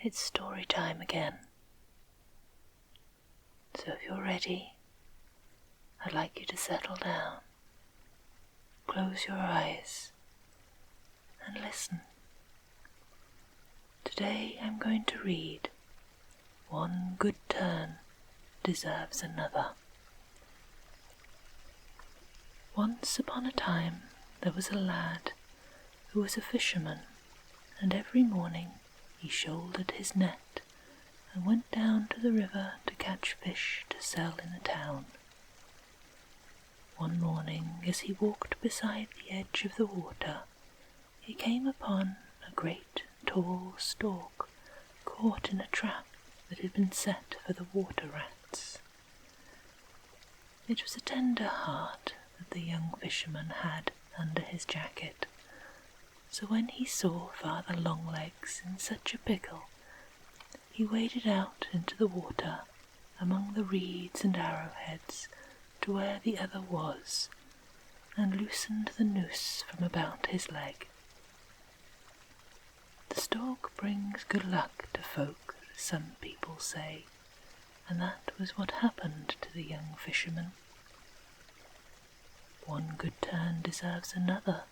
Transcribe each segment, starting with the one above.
It's story time again. So if you're ready, I'd like you to settle down, close your eyes, and listen. Today I'm going to read One Good Turn Deserves Another. Once upon a time there was a lad who was a fisherman, and every morning he shouldered his net and went down to the river to catch fish to sell in the town. One morning, as he walked beside the edge of the water, he came upon a great tall stork caught in a trap that had been set for the water rats. It was a tender heart that the young fisherman had under his jacket, so when he saw Father Longlegs in such a pickle, he waded out into the water among the reeds and arrowheads to where the other was, and loosened the noose from about his leg. The stork brings good luck to folk, some people say, and that was what happened to the young fisherman. One good turn deserves another,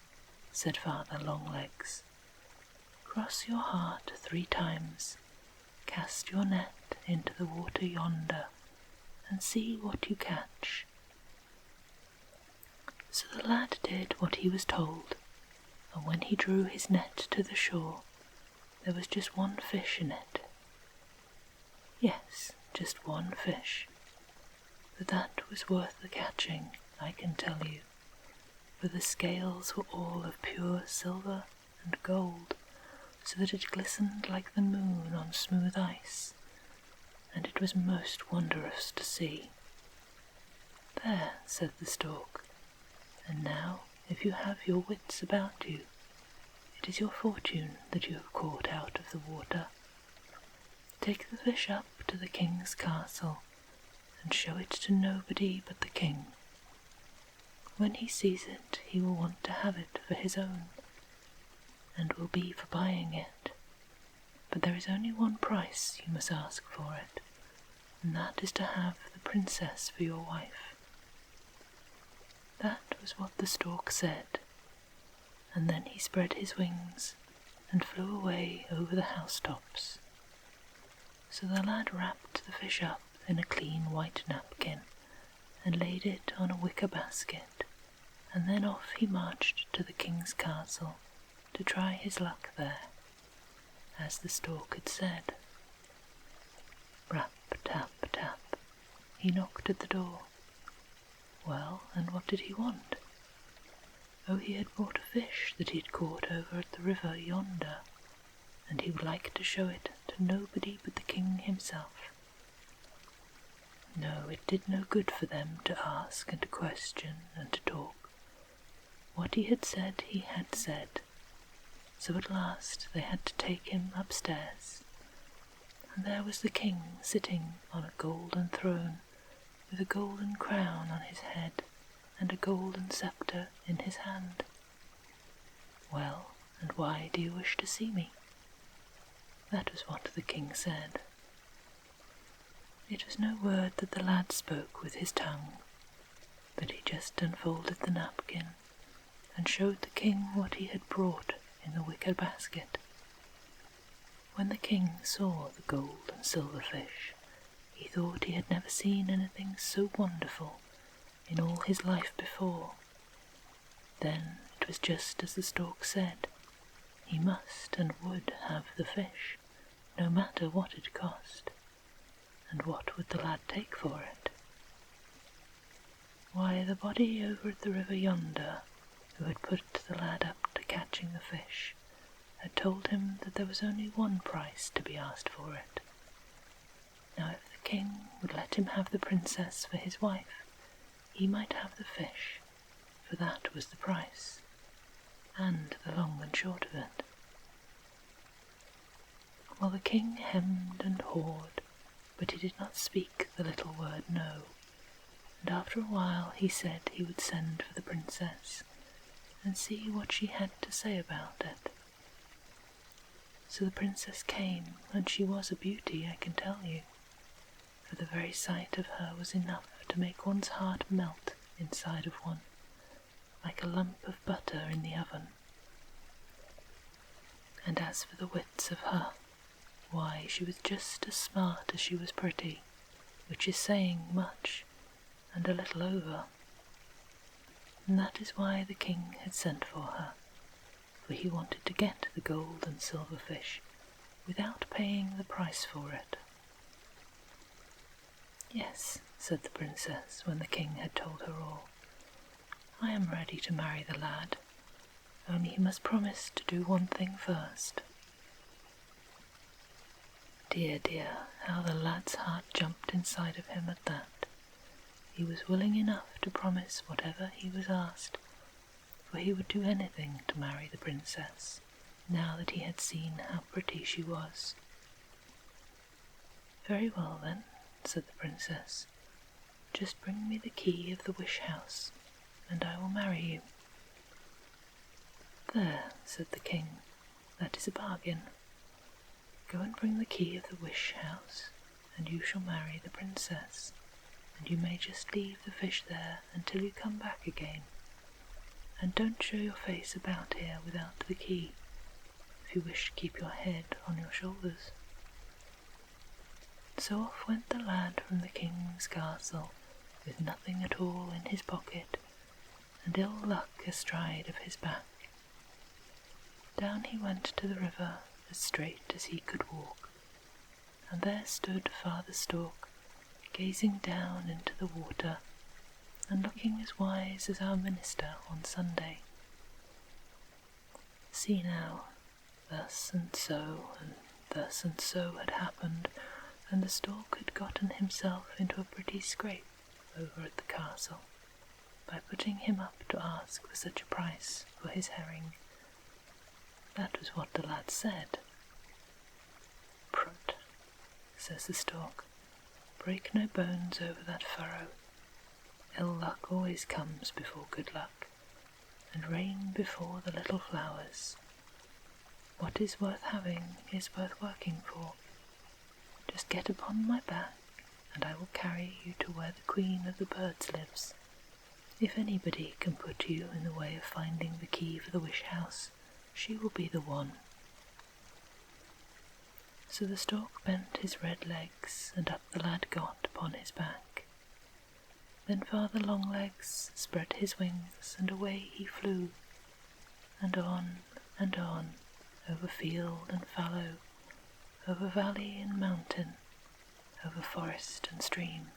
said Father Longlegs. Cross your heart 3 times, cast your net into the water yonder, and see what you catch. So the lad did what he was told, and when he drew his net to the shore, there was just 1 fish in it. Yes, just 1 fish, but that was worth the catching, I can tell you, for the scales were all of pure silver and gold, so that it glistened like the moon on smooth ice, and it was most wondrous to see. There, said the stork, and now, if you have your wits about you, it is your fortune that you have caught out of the water. Take the fish up to the king's castle, and show it to nobody but the king. When he sees it, he will want to have it for his own, and will be for buying it. But there is only 1 price you must ask for it, and that is to have the princess for your wife. That was what the stork said, and then he spread his wings and flew away over the housetops. So the lad wrapped the fish up in a clean white napkin and laid it on a wicker basket, and then off he marched to the king's castle to try his luck there, as the stork had said. Rap, tap, tap, he knocked at the door. Well, and what did he want? Oh, he had brought a fish that he had caught over at the river yonder, and he would like to show it to nobody but the king himself. No, it did no good for them to ask and to question and to talk. What he had said, he had said. So at last they had to take him upstairs, and there was the king sitting on a golden throne, with a golden crown on his head and a golden sceptre in his hand. Well, and why do you wish to see me? That was what the king said. It was no word that the lad spoke with his tongue, but he just unfolded the napkin and showed the king what he had brought in the wicker basket. When the king saw the gold and silver fish, he thought he had never seen anything so wonderful in all his life before. Then it was just as the stork said. He must and would have the fish, no matter what it cost. And what would the lad take for it? Why, the body over at the river yonder, who had put the lad up to catching the fish, had told him that there was only 1 price to be asked for it. Now if the king would let him have the princess for his wife, he might have the fish, for that was the price, and the long and short of it. Well, the king hemmed and hawed, but he did not speak the little word no, and after a while he said he would send for the princess and see what she had to say about it. So the princess came, and she was a beauty, I can tell you, for the very sight of her was enough to make one's heart melt inside of one, like a lump of butter in the oven. And as for the wits of her, why, she was just as smart as she was pretty, which is saying much, and a little over. And that is why the king had sent for her, for he wanted to get the gold and silver fish without paying the price for it. "Yes," said the princess when the king had told her all, "I am ready to marry the lad, only he must promise to do one thing first." Dear, dear, how the lad's heart jumped inside of him at that. He was willing enough to promise whatever he was asked, for he would do anything to marry the princess, now that he had seen how pretty she was. "Very well then," said the princess, "just bring me the key of the wish house, and I will marry you." "There," said the king, "that is a bargain. Go and bring the key of the wish house, and you shall marry the princess, and you may just leave the fish there until you come back again, and don't show your face about here without the key, if you wish to keep your head on your shoulders." So off went the lad from the king's castle, with nothing at all in his pocket, and ill luck astride of his back. Down he went to the river as straight as he could walk, and there stood Father Stork, gazing down into the water, and looking as wise as our minister on Sunday. "See now, thus and so had happened, and the stork had gotten himself into a pretty scrape over at the castle, by putting him up to ask for such a price for his herring." That was what the lad said. "Prut," says the stork, "break no bones over that furrow. Ill luck always comes before good luck, and rain before the little flowers. What is worth having is worth working for. Just get upon my back, and I will carry you to where the queen of the birds lives. If anybody can put you in the way of finding the key for the wish house, she will be the one." So the stork bent his red legs, and up the lad got upon his back. Then Father Longlegs spread his wings, and away he flew, and on, over field and fallow, over valley and mountain, over forest and stream.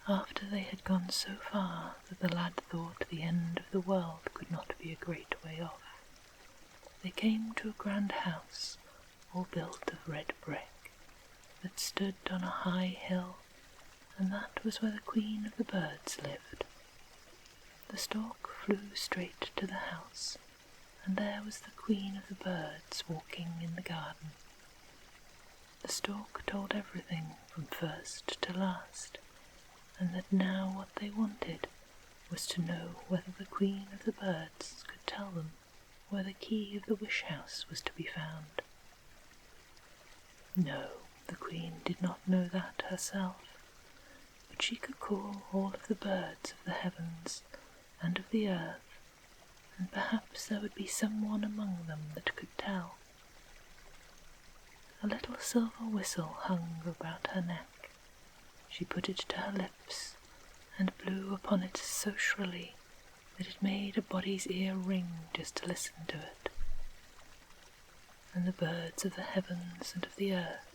After they had gone so far that the lad thought the end of the world could not be a great way off, they came to a grand house, all built of red brick, that stood on a high hill, and that was where the queen of the birds lived. The stork flew straight to the house, and there was the queen of the birds walking in the garden. The stork told everything from first to last, and that now what they wanted was to know whether the queen of the birds could tell them where the key of the wish house was to be found. No, the queen did not know that herself, but she could call all of the birds of the heavens and of the earth, and perhaps there would be someone among them that could tell. A little silver whistle hung about her neck. She put it to her lips, and blew upon it so shrilly that it made a body's ear ring just to listen to it. And the birds of the heavens and of the earth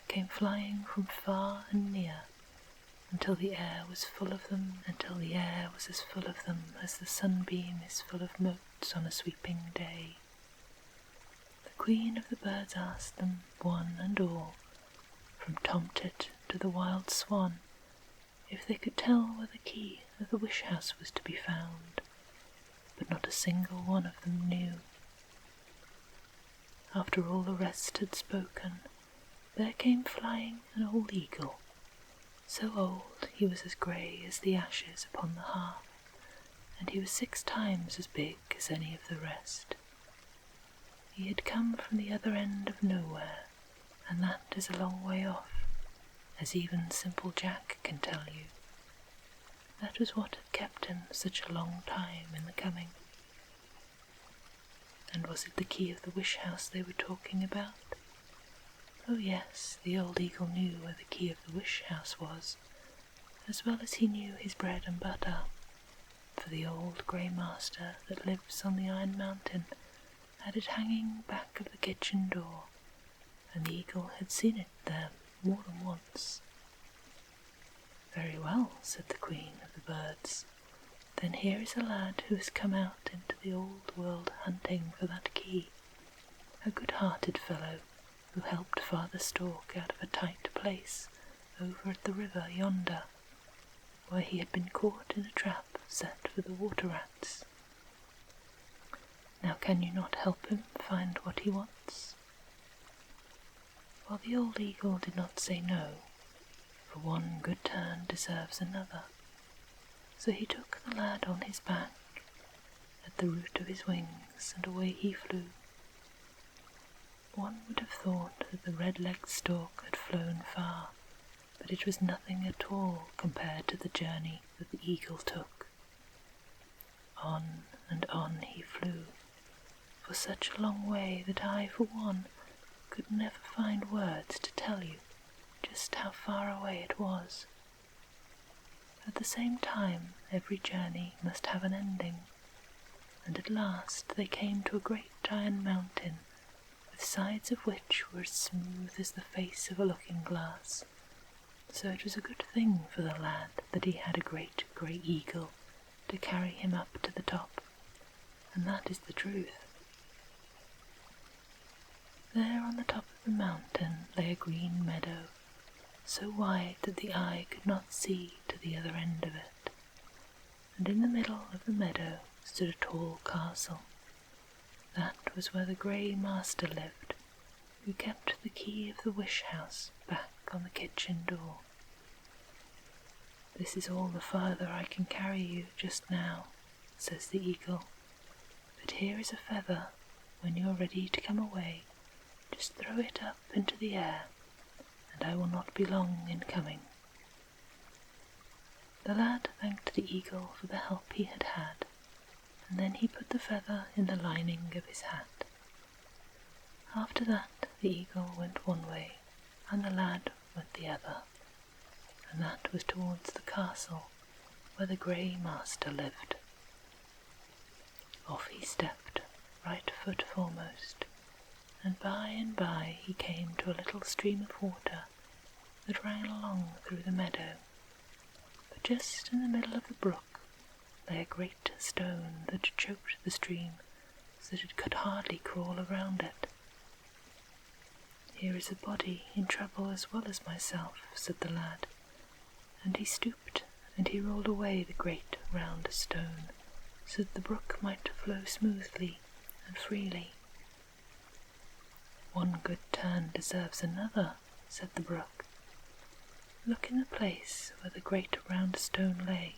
came flying from far and near, until the air was full of them, as full of them as the sunbeam is full of motes on a sweeping day. The queen of the birds asked them, one and all, from tomtit to the wild swan, if they could tell where the key of the wish house was to be found, but not a single one of them knew. After all the rest had spoken, there came flying an old eagle, so old he was as grey as the ashes upon the hearth, and he was 6 times as big as any of the rest. He had come from the other end of nowhere, and that is a long way off, as even simple Jack can tell you. That was what had kept him such a long time in the coming. And was it the key of the wish house they were talking about? Oh yes, the old eagle knew where the key of the wish house was, as well as he knew his bread and butter, for the old grey master that lives on the Iron Mountain had it hanging back of the kitchen door, and the eagle had seen it there more than once. "Very well," said the queen of the birds. "Then here is a lad who has come out into the old world hunting for that key, a good-hearted fellow who helped Father Stork out of a tight place over at the river yonder, where he had been caught in a trap set for the water rats. Now can you not help him find what he wants?" Well, the old eagle did not say no, for one good turn deserves another. So he took the lad on his back, at the root of his wings, and away he flew. One would have thought that the red-legged stork had flown far, but it was nothing at all compared to the journey that the eagle took. On and on he flew, for such a long way that I, for one, could never find words to tell you just how far away it was. At the same time, every journey must have an ending, and at last they came to a great iron mountain, with sides of which were as smooth as the face of a looking-glass. So it was a good thing for the lad that he had a great grey eagle to carry him up to the top, and that is the truth. There on the top of the mountain lay a green meadow, so wide that the eye could not see to the other end of it, and in the middle of the meadow stood a tall castle. That was where the grey master lived, who kept the key of the wish house back on the kitchen door. "This is all the farther I can carry you just now," says the eagle, "but here is a feather. When you are ready to come away, just throw it up into the air, and I will not be long in coming." The lad thanked the eagle for the help he had had, and then he put the feather in the lining of his hat. After that the eagle went one way, and the lad went the other, and that was towards the castle where the grey master lived. Off he stepped, right foot foremost, and by he came to a little stream of water that ran along through the meadow, but just in the middle of the brook lay a great stone that choked the stream so that it could hardly crawl around it. "Here is a body in trouble as well as myself," said the lad, and he stooped and he rolled away the great round stone so that the brook might flow smoothly and freely. "One good turn deserves another," said the brook. "Look in the place where the great round stone lay,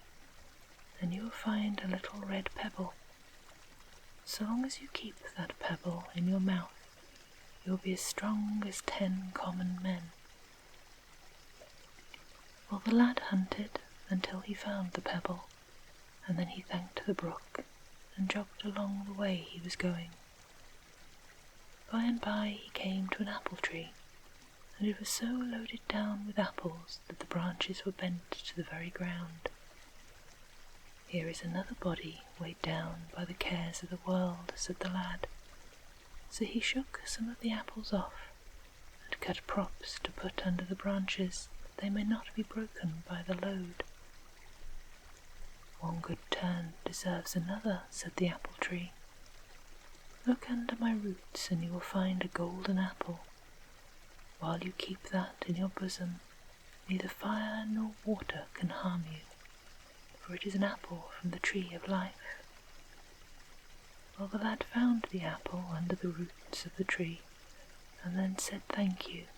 and you will find a little red pebble. So long as you keep that pebble in your mouth, you will be as strong as 10 common men." Well, the lad hunted until he found the pebble, and then he thanked the brook and jogged along the way he was going. By and by he came to an apple tree, and it was so loaded down with apples that the branches were bent to the very ground. "Here is another body weighed down by the cares of the world," said the lad. So he shook some of the apples off, and cut props to put under the branches that they may not be broken by the load. "One good turn deserves another," said the apple tree. "Look under my roots and you will find a golden apple. While you keep that in your bosom, neither fire nor water can harm you, for it is an apple from the tree of life." Well, the lad found the apple under the roots of the tree, and then said thank you,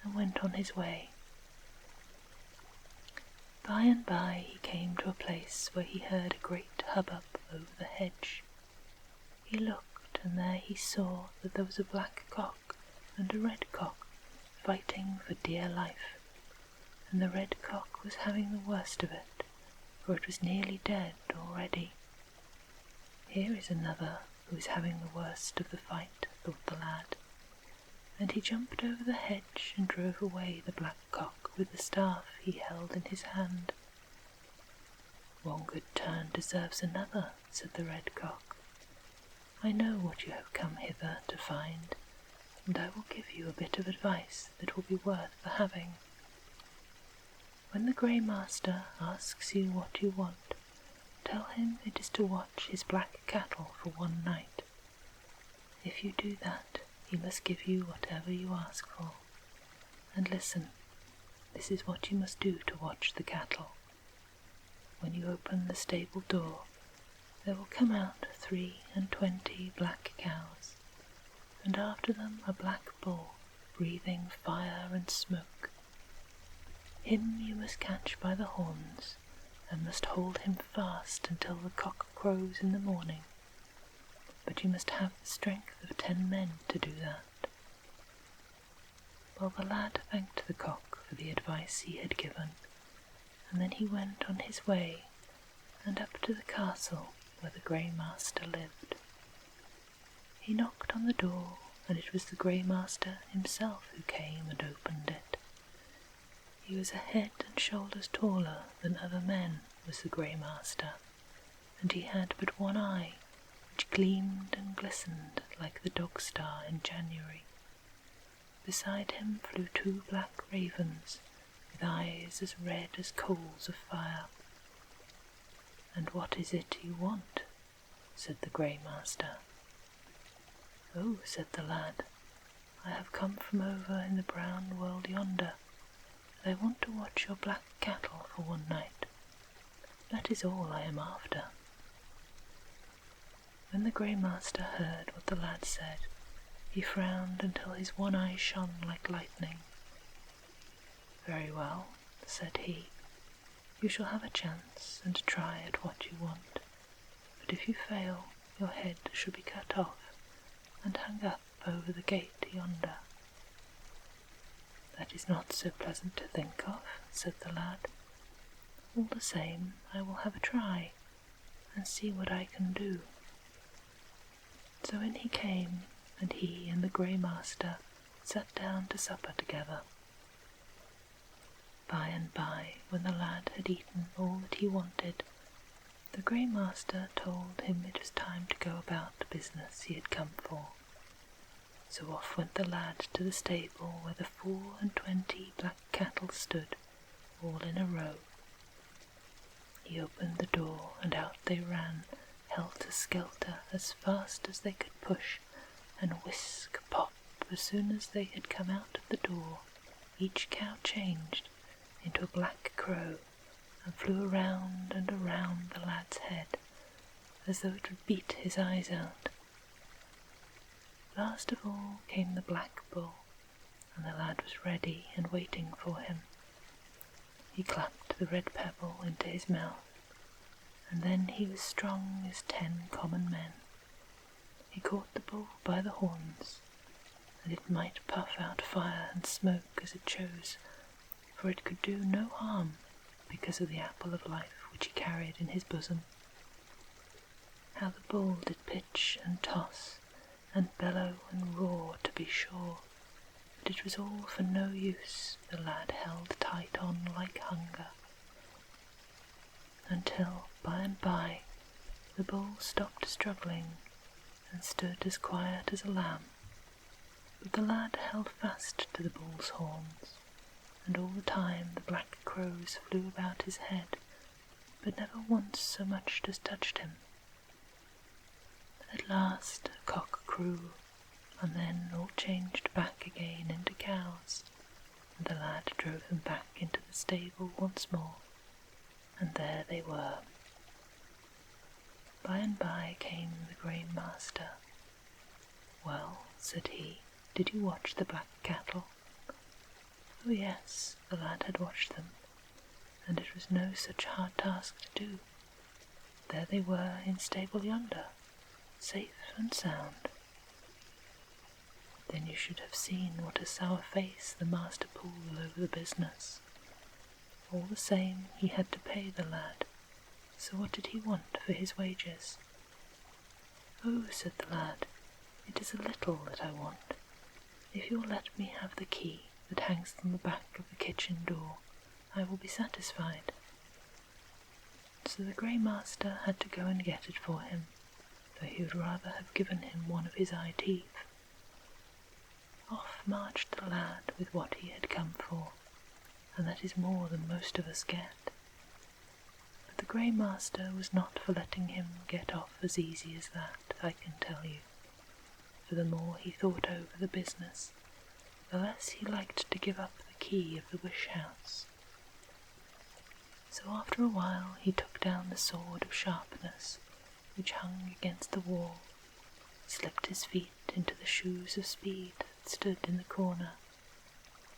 and went on his way. By and by he came to a place where he heard a great hubbub over the hedge. He looked, and there he saw that there was a black cock and a red cock fighting for dear life, and the red cock was having the worst of it, for it was nearly dead already. Here is another who is having the worst of the fight, thought the lad, and he jumped over the hedge and drove away the black cock with the staff he held in his hand. One good turn deserves another, said the red cock. I know what you have come hither to find, and I will give you a bit of advice that will be worth the having. When the Grey Master asks you what you want, tell him it is to watch his black cattle for one night. If you do that, he must give you whatever you ask for. And listen, this is what you must do to watch the cattle. When you open the stable door, there will come out 23 black cows, and after them a black bull, breathing fire and smoke. Him you must catch by the horns, and must hold him fast until the cock crows in the morning. But you must have the strength of 10 men to do that. Well, the lad thanked the cock for the advice he had given, and then he went on his way, and up to the castle where the Grey Master lived. He knocked on the door, and it was the Grey Master himself who came and opened it. He was a head and shoulders taller than other men, was the Grey Master, and he had but one eye, which gleamed and glistened like the dog-star in January. Beside him flew 2 black ravens, with eyes as red as coals of fire. And what is it you want? Said the Grey Master. Oh, said the lad, I have come from over in the brown world yonder, and I want to watch your black cattle for one night. That is all I am after. When the Grey Master heard what the lad said, he frowned until his one eye shone like lightning. Very well, said he, you shall have a chance and try at what you want, but if you fail, your head shall be cut off and hung up over the gate yonder. That is not so pleasant to think of, said the lad. All the same, I will have a try and see what I can do. So in he came, and he and the Grey Master sat down to supper together. By and by, when the lad had eaten all that he wanted, the Grey Master told him it was time to go about the business he had come for. So off went the lad to the stable where the 24 black cattle stood, all in a row. He opened the door, and out they ran, helter-skelter, as fast as they could push, and whisk-pop, as soon as they had come out of the door, each cow changed into a black crow, and flew around and around the lad's head, as though it would beat his eyes out. Last of all came the black bull, and the lad was ready and waiting for him. He clapped the red pebble into his mouth, and then he was strong as 10 common men. He caught the bull by the horns, and it might puff out fire and smoke as it chose, for it could do no harm because of the apple of life which he carried in his bosom. How the bull did pitch and toss, and bellow and roar, to be sure, but it was all for no use. The lad held tight on like hunger, until by and by the bull stopped struggling and stood as quiet as a lamb. But the lad held fast to the bull's horns, and all the time the black crows flew about his head, but never once so much as touched him. At last a cock crew, and then all changed back again into cows, and the lad drove them back into the stable once more, and there they were. By and by came the Grey Master. Well, said he, did you watch the black cattle? Oh yes, the lad had watched them, and it was no such hard task to do. There they were in stable yonder, safe and sound. Then you should have seen what a sour face the master pulled over the business. All the same, he had to pay the lad, so what did he want for his wages? "Oh," said the lad, "it is a little that I want. If you will let me have the key that hangs from the back of the kitchen door, I will be satisfied." So the grey master had to go and get it for him, though he would rather have given him one of his eye teeth. Off marched the lad with what he had come for, and that is more than most of us get. But the grey master was not for letting him get off as easy as that, I can tell you, for the more he thought over the business, the less he liked to give up the key of the wish house. So after a while he took down the sword of sharpness which hung against the wall, slipped his feet into the shoes of speed that stood in the corner,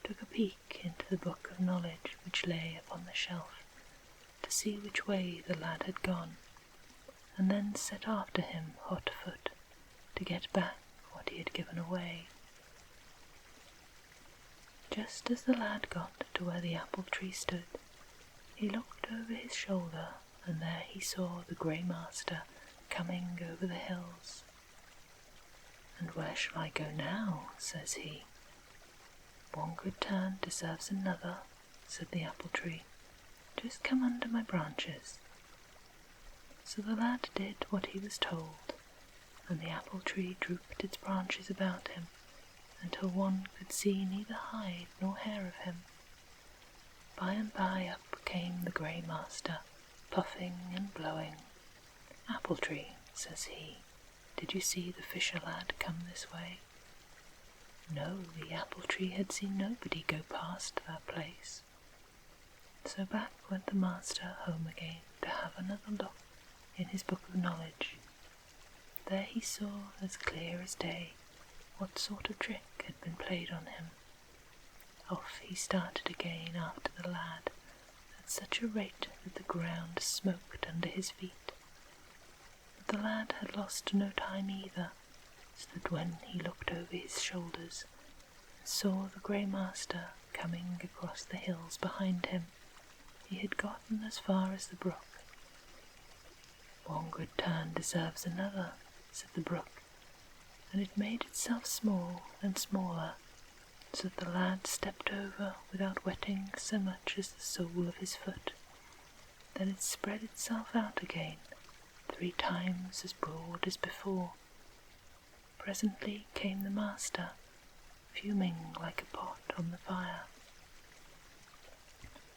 took a peek into the book of knowledge which lay upon the shelf to see which way the lad had gone, and then set after him hot foot to get back what he had given away. Just as the lad got to where the apple tree stood, he looked over his shoulder, and there he saw the grey master coming over the hills. "And where shall I go now?" says he. "One good turn deserves another," said the apple tree. "Just come under my branches." So the lad did what he was told, and the apple tree drooped its branches about him until one could see neither hide nor hair of him. By and by up came the grey master, puffing and blowing. "Apple tree," says he, "did you see the fisher lad come this way?" No, the apple tree had seen nobody go past that place. So back went the master home again to have another look in his book of knowledge. There he saw as clear as day what sort of trick had been played on him. Off he started again after the lad, at such a rate that the ground smoked under his feet. But the lad had lost no time either, so that when he looked over his shoulders and saw the grey master coming across the hills behind him, he had gotten as far as the brook. "One good turn deserves another," said the brook, and it made itself small and smaller, so that the lad stepped over without wetting so much as the sole of his foot. Then it spread itself out again, 3 times as broad as before. Presently came the master, fuming like a pot on the fire.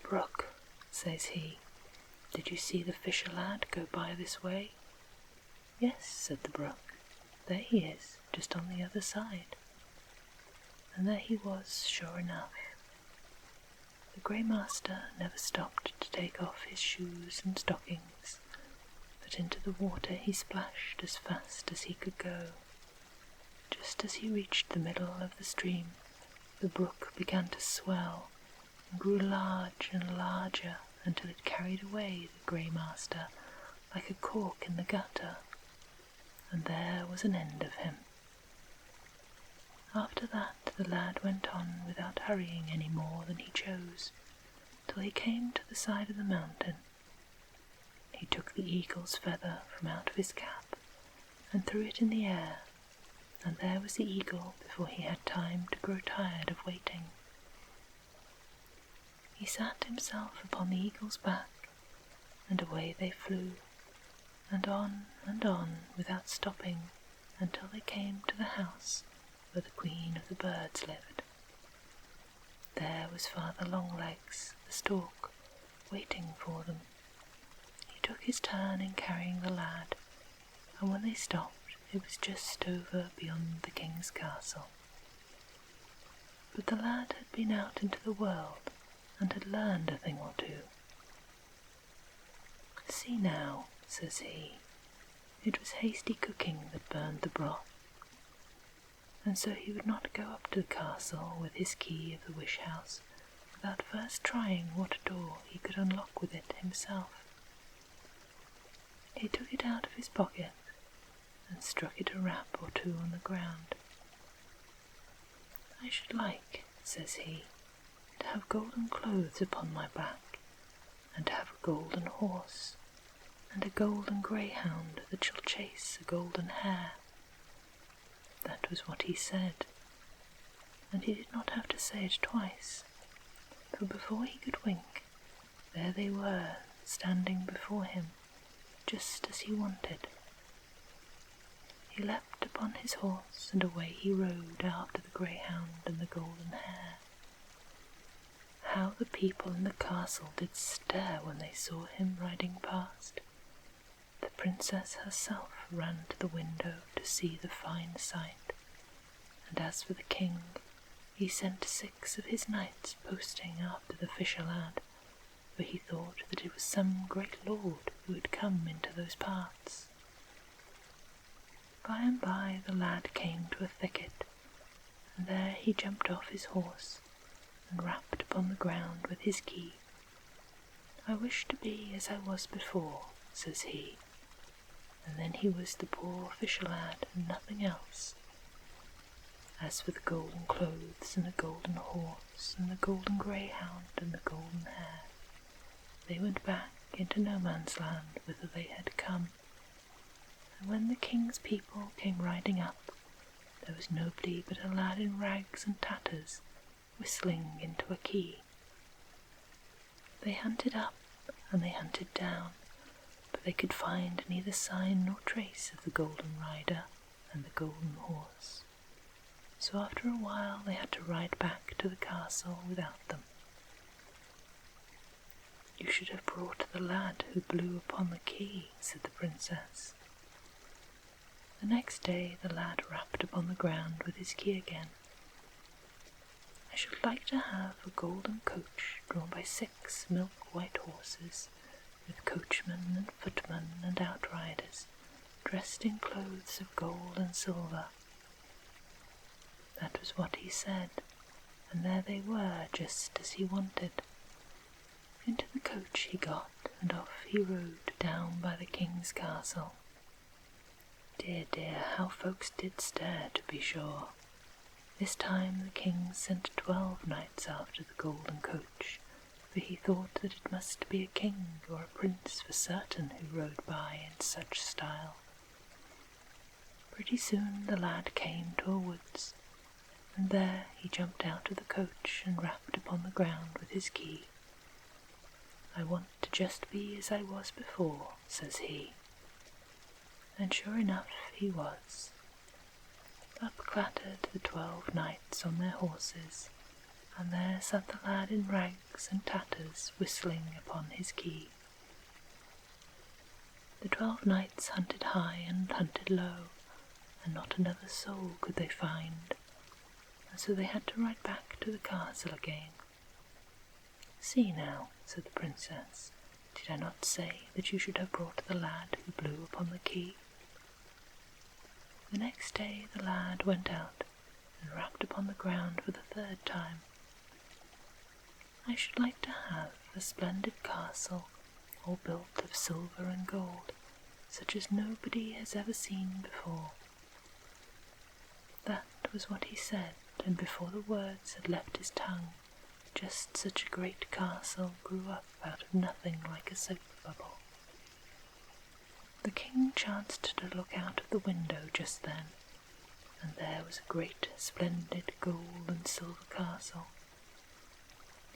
"Brook," says he, "did you see the fisher lad go by this way?" "Yes," said the brook, "there he is, just on the other side." And there he was, sure enough. The grey master never stopped to take off his shoes and stockings, but into the water he splashed as fast as he could go. Just as he reached the middle of the stream, the brook began to swell and grew large and larger until it carried away the grey master like a cork in the gutter, and there was an end of him. After that the lad went on without hurrying any more than he chose, till he came to the side of the mountain. He took the eagle's feather from out of his cap and threw it in the air, and there was the eagle before he had time to grow tired of waiting. He sat himself upon the eagle's back, and away they flew, and on without stopping until they came to the house where the queen of the birds lived. There was Father Longlegs, the stork, waiting for them. He took his turn in carrying the lad, and when they stopped it was just over beyond the king's castle. But the lad had been out into the world and had learned a thing or two. "See now," says he, "it was hasty cooking that burned the broth." And so he would not go up to the castle with his key of the wish house without first trying what door he could unlock with it himself. He took it out of his pocket and struck it a rap or two on the ground. "I should like," says he, "to have golden clothes upon my back, and to have a golden horse, and a golden greyhound that shall chase a golden hare." That was what he said, and he did not have to say it twice, for before he could wink, there they were, standing before him, just as he wanted. He leapt upon his horse, and away he rode after the greyhound and the golden hare. How the people in the castle did stare when they saw him riding past! The princess herself ran to the window to see the fine sight, and as for the king, he sent 6 of his knights posting after the fisher lad, for he thought that it was some great lord who had come into those parts. By and by the lad came to a thicket, and there he jumped off his horse and rapped upon the ground with his key. "I wish to be as I was before," says he, and then he was the poor fisher lad and nothing else. As for the golden clothes and the golden horse and the golden greyhound and the golden hare, they went back into no man's land whither they had come, and when the king's people came riding up, there was nobody but a lad in rags and tatters, whistling into a key. They hunted up and they hunted down, but they could find neither sign nor trace of the golden rider and the golden horse. So after a while they had to ride back to the castle without them. "You should have brought the lad who blew upon the key," said the princess. The next day the lad rapped upon the ground with his key again. "I should like to have a golden coach drawn by 6 milk-white horses, with coachmen and footmen and outriders, dressed in clothes of gold and silver." That was what he said, and there they were, just as he wanted. Into the coach he got, and off he rode down by the king's castle. Dear, dear, how folks did stare, to be sure. This time the king sent 12 knights after the golden coach, for he thought that it must be a king or a prince for certain who rode by in such style. Pretty soon the lad came to a woods, and there he jumped out of the coach and rapped upon the ground with his key. "I want to just be as I was before," says he. And sure enough he was. Up clattered the 12 knights on their horses, and there sat the lad in rags and tatters whistling upon his key. The 12 knights hunted high and hunted low, and not another soul could they find, and so they had to ride back to the castle again. "See now," said the princess, "did I not say that you should have brought the lad who blew upon the key?" The next day the lad went out and rapped upon the ground for the 3rd time. "I should like to have a splendid castle, all built of silver and gold, such as nobody has ever seen before." That was what he said, and before the words had left his tongue, just such a great castle grew up out of nothing like a soap bubble. The king chanced to look out of the window just then, and there was a great splendid gold and silver castle.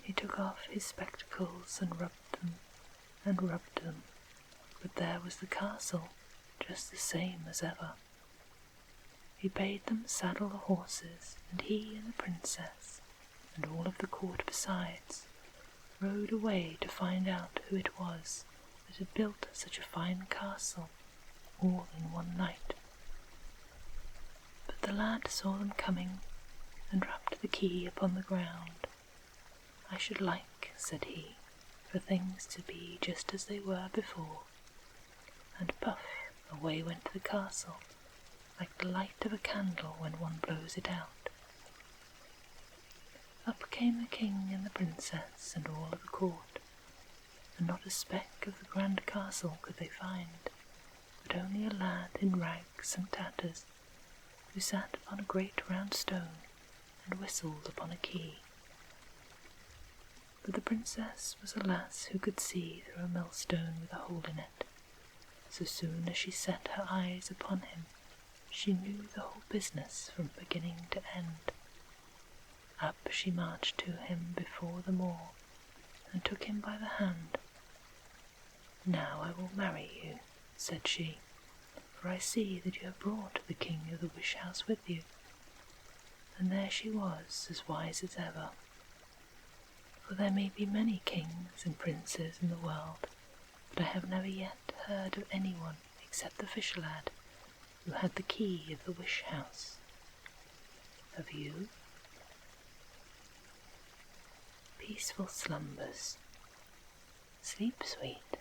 He took off his spectacles and rubbed them, but there was the castle, just the same as ever. He bade them saddle the horses, and he and the princess, and all of the court besides, rode away to find out who it was that had built such a fine castle all in one night. But the lad saw them coming and rapped the key upon the ground. "I should like," said he, "for things to be just as they were before," and puff, away went the castle, like the light of a candle when one blows it out. Up came the king and the princess and all of the court, and not a speck of the grand castle could they find, but only a lad in rags and tatters, who sat upon a great round stone, and whistled upon a key. But the princess was a lass who could see through a millstone with a hole in it. So soon as she set her eyes upon him, she knew the whole business from beginning to end. Up she marched to him before them all, and took him by the hand. "Now I will marry you," said she, "for I see that you have brought the king of the wish house with you." And there she was, as wise as ever. For there may be many kings and princes in the world, but I have never yet heard of anyone except the fisher lad who had the key of the wish house. Have you? Peaceful slumbers. Sleep sweet.